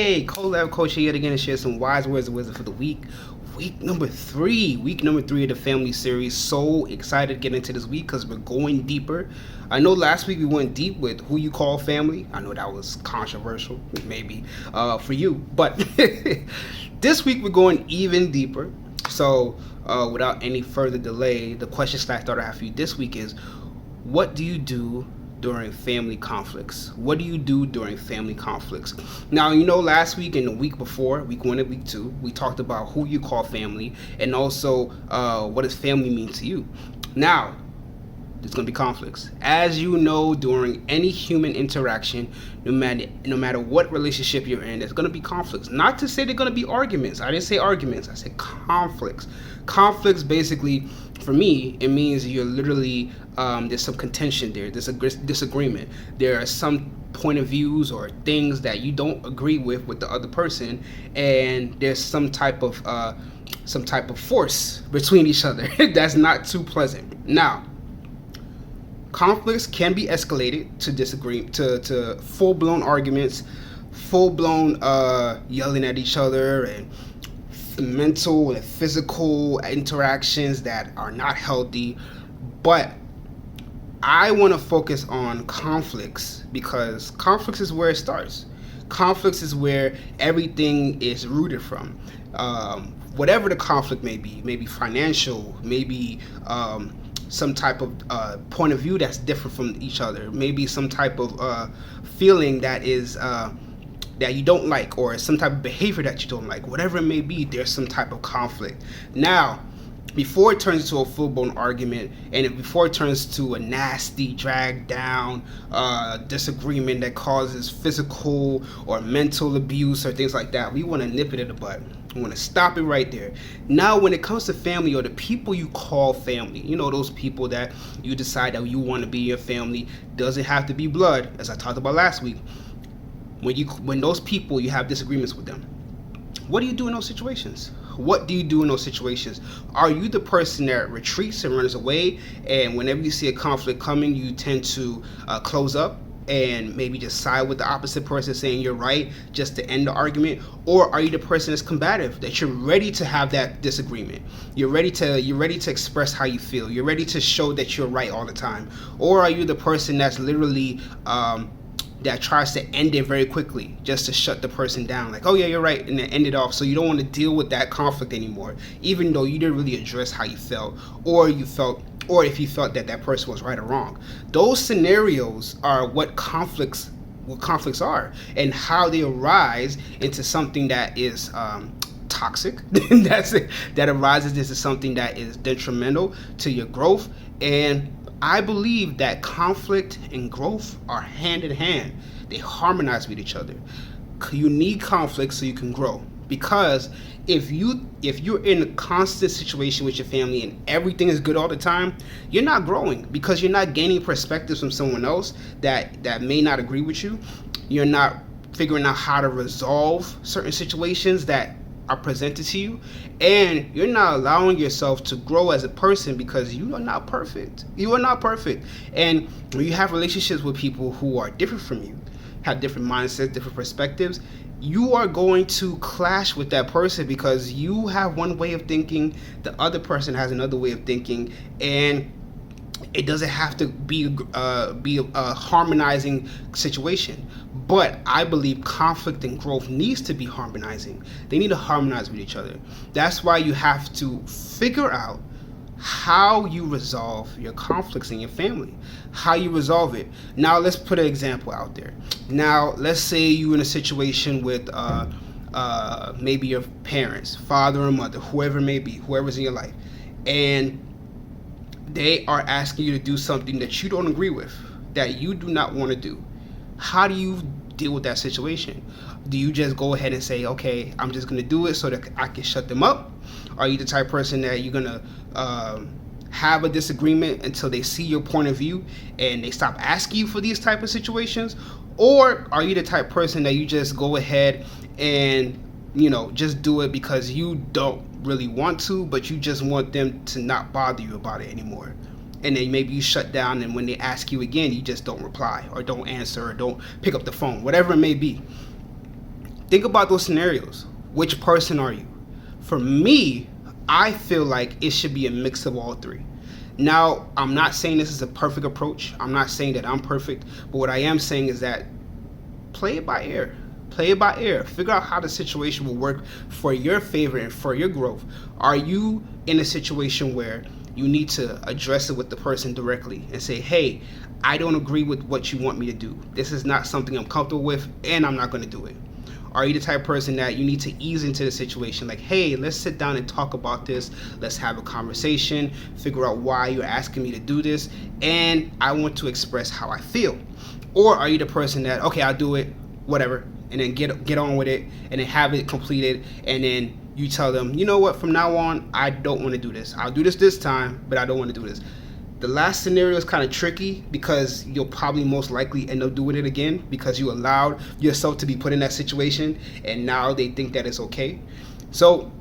Hey, Colabcoaching yet again to share some wise words of wisdom for the week. Week number three of the family series. So excited to get into this week because we're going deeper. I know last week we went deep with who you call family. I know that was controversial, maybe for you, but this week we're going even deeper. So without any further delay, the question I thought I have for you this week is, what do you do during family conflicts? What do you do during family conflicts? Now, last week and the week before, week 1 and week 2, we talked about who you call family and also what does family mean to you. Now, there's going to be conflicts. As you know, during any human interaction, no matter what relationship you're in, there's going to be conflicts. Not to say they're going to be arguments. I didn't say arguments. I said conflicts. Conflicts, basically, for me, it means you're literally, there's some contention there. There's a disagreement. There are some point of views or things that you don't agree with the other person, and there's some type of force between each other that's not too pleasant. Now, conflicts can be escalated to full-blown arguments, full-blown yelling at each other, and mental and physical interactions that are not healthy. But I want to focus on conflicts because conflicts is where it starts. Conflicts is where everything is rooted from. Whatever the conflict may be financial, maybe some type of point of view that's different from each other, maybe some type of feeling that is that you don't like, or some type of behavior that you don't like. Whatever it may be, there's some type of conflict. Now, before it turns into a full-blown argument, and before it turns to a nasty, dragged down disagreement that causes physical or mental abuse or things like that, we want to nip it in the bud. We want to stop it right there. Now, when it comes to family, or the people you call family, those people that you decide that you want to be your family, doesn't have to be blood, as I talked about last week. When those people, you have disagreements with them, what do you do in those situations? What do you do in those situations? Are you the person that retreats and runs away, and whenever you see a conflict coming, you tend to close up and maybe just side with the opposite person saying you're right just to end the argument? Or are you the person that's combative, that you're ready to have that disagreement? You're ready to express how you feel. You're ready to show that you're right all the time. Or are you the person that's literally that tries to end it very quickly just to shut the person down, like, oh yeah, you're right, and then end it off, so you don't want to deal with that conflict anymore, even though you didn't really address how you felt, or if you felt that that person was right or wrong. Those scenarios are what conflicts are, and how they arise into something that is toxic. That arises into something that is detrimental to your growth. And I believe that conflict and growth are hand in hand. They harmonize with each other. You need conflict so you can grow. Because if you're in a constant situation with your family and everything is good all the time, you're not growing, because you're not gaining perspectives from someone else that may not agree with you. You're not figuring out how to resolve certain situations that are presented to you, and you're not allowing yourself to grow as a person because you are not perfect. And when you have relationships with people who are different from you, have different mindsets, different perspectives, you are going to clash with that person because you have one way of thinking, the other person has another way of thinking, and it doesn't have to be a harmonizing situation. But I believe conflict and growth needs to be harmonizing. They need to harmonize with each other. That's why you have to figure out how you resolve your conflicts in your family, how you resolve it. Now, let's put an example out there. Now, let's say you're in a situation with maybe your parents, father or mother, whoever it may be, whoever's in your life, and they are asking you to do something that you don't agree with, that you do not want to do. How do you deal with that situation? Do you just go ahead and say, okay, I'm just going to do it so that I can shut them up? Are you the type of person that you're going to have a disagreement until they see your point of view and they stop asking you for these type of situations? Or are you the type of person that you just go ahead and just do it because you don't really want to, but you just want them to not bother you about it anymore? And then maybe you shut down, and when they ask you again, you just don't reply or don't answer or don't pick up the phone, whatever it may be. Think about those scenarios. Which person are you? For me, I feel like it should be a mix of all three. Now, I'm not saying this is a perfect approach. I'm not saying that I'm perfect. But what I am saying is that play it by ear. Play it by ear. Figure out how the situation will work for your favor and for your growth. Are you in a situation where you need to address it with the person directly and say, hey, I don't agree with what you want me to do. This is not something I'm comfortable with, and I'm not going to do it. Are you the type of person that you need to ease into the situation? Like, hey, let's sit down and talk about this. Let's have a conversation, figure out why you're asking me to do this, and I want to express how I feel. Or are you the person that, okay, I'll do it, whatever, and then get on with it, and then have it completed, and then you tell them, you know what, from now on, I don't want to do this. I'll do this time, but I don't want to do this. The last scenario is kind of tricky because you'll probably most likely end up doing it again because you allowed yourself to be put in that situation, and now they think that it's okay. So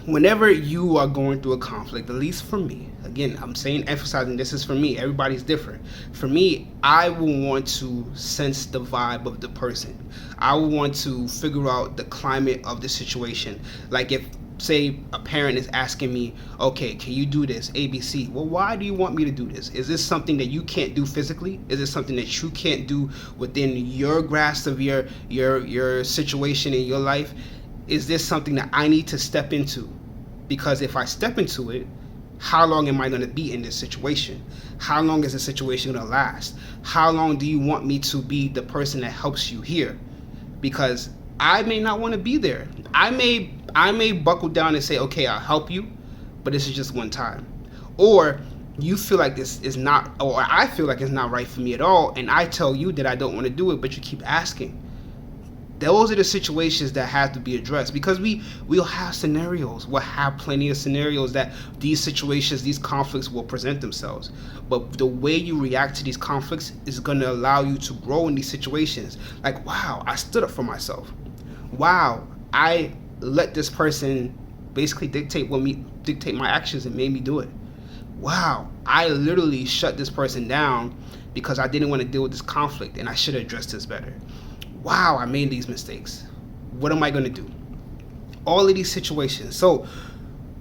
whenever you are going through a conflict, at least for me, again, I'm saying, emphasizing this is for me, everybody's different. For me, I will want to sense the vibe of the person. I will want to figure out the climate of the situation. Like, if say a parent is asking me, okay, can you do this ABC? Well, why do you want me to do this? Is this something that you can't do physically? Is this something that you can't do within your grasp of your situation in your life? Is this something that I need to step into? Because if I step into it, how long am I going to be in this situation? How long is the situation going to last? How long do you want me to be the person that helps you here? Because I may not want to be there. I may buckle down and say, okay, I'll help you, but this is just one time. Or you feel like this is not, or I feel like it's not right for me at all, and I tell you that I don't want to do it, but you keep asking. Those are the situations that have to be addressed, because we'll have scenarios. We'll have plenty of scenarios that these situations, these conflicts will present themselves. But the way you react to these conflicts is going to allow you to grow in these situations. Like, wow, I stood up for myself. Wow, I let this person basically dictate my actions and made me do it. Wow, I literally shut this person down because I didn't want to deal with this conflict, and I should have addressed this better. Wow, I made these mistakes. What am I going to do? All of these situations. So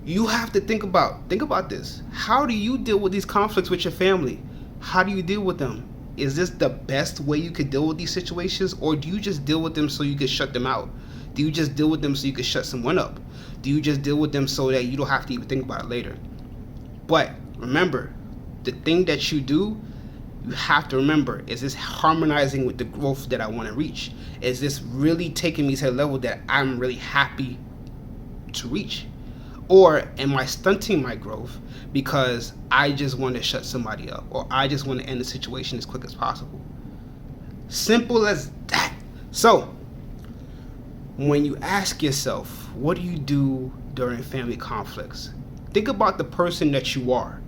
you have to think about this. How do you deal with these conflicts with your family? How do you deal with them? Is this the best way you could deal with these situations, or do you just deal with them so you can shut them out? Do you just deal with them so you can shut someone up? Do you just deal with them so that you don't have to even think about it later? But remember, the thing that you do, you have to remember, is this harmonizing with the growth that I want to reach? Is this really taking me to a level that I'm really happy to reach? Or am I stunting my growth because I just want to shut somebody up, or I just want to end the situation as quick as possible? Simple as that. So when you ask yourself, what do you do during family conflicts? Think about the person that you are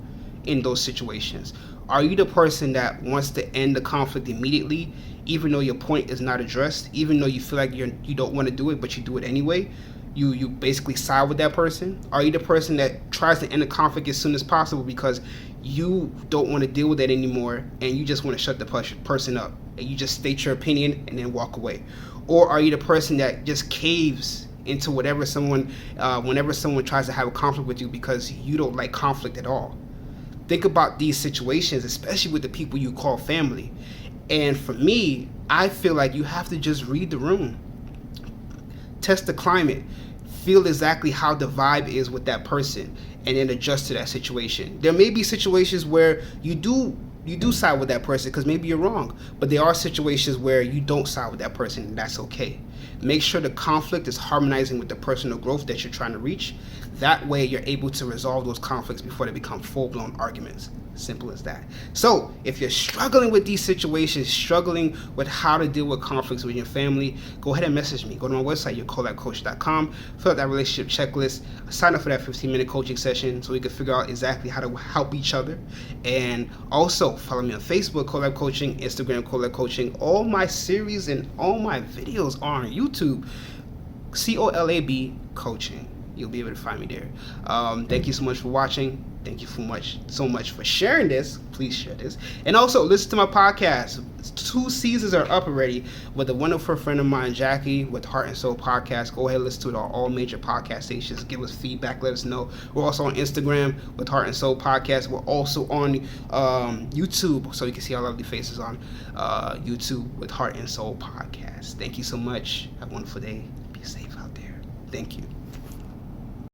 in those situations. Are you the person that wants to end the conflict immediately, even though your point is not addressed, even though you feel like you don't want to do it, but you do it anyway? You basically side with that person? Are you the person that tries to end the conflict as soon as possible because you don't want to deal with it anymore, and you just want to shut the person up, and you just state your opinion and then walk away? Or are you the person that just caves into whenever someone tries to have a conflict with you because you don't like conflict at all? Think about these situations, especially with the people you call family. And for me, I feel like you have to just read the room, test the climate, feel exactly how the vibe is with that person, and then adjust to that situation. There may be situations where you do side with that person because maybe you're wrong, but there are situations where you don't side with that person, and that's okay. Make sure the conflict is harmonizing with the personal growth that you're trying to reach. That way you're able to resolve those conflicts before they become full-blown arguments. Simple as that. So if you're struggling with these situations, struggling with how to deal with conflicts with your family, go ahead and message me. Go to my website, Colabcoaching.com, fill out that relationship checklist, sign up for that 15-minute coaching session so we can figure out exactly how to help each other. And also follow me on Facebook, Colab Coaching, Instagram, Colab Coaching. All my series and all my videos are on YouTube, Colab Coaching. You'll be able to find me there. Thank you so much for watching. Thank you so much for sharing this. Please share this. And also, listen to my podcast. 2 seasons are up already with a wonderful friend of mine, Jackie, with Heart and Soul Podcast. Go ahead and listen to it on all major podcast stations. Give us feedback. Let us know. We're also on Instagram with Heart and Soul Podcast. We're also on YouTube, so you can see our lovely faces on YouTube with Heart and Soul Podcast. Thank you so much. Have a wonderful day. Be safe out there. Thank you.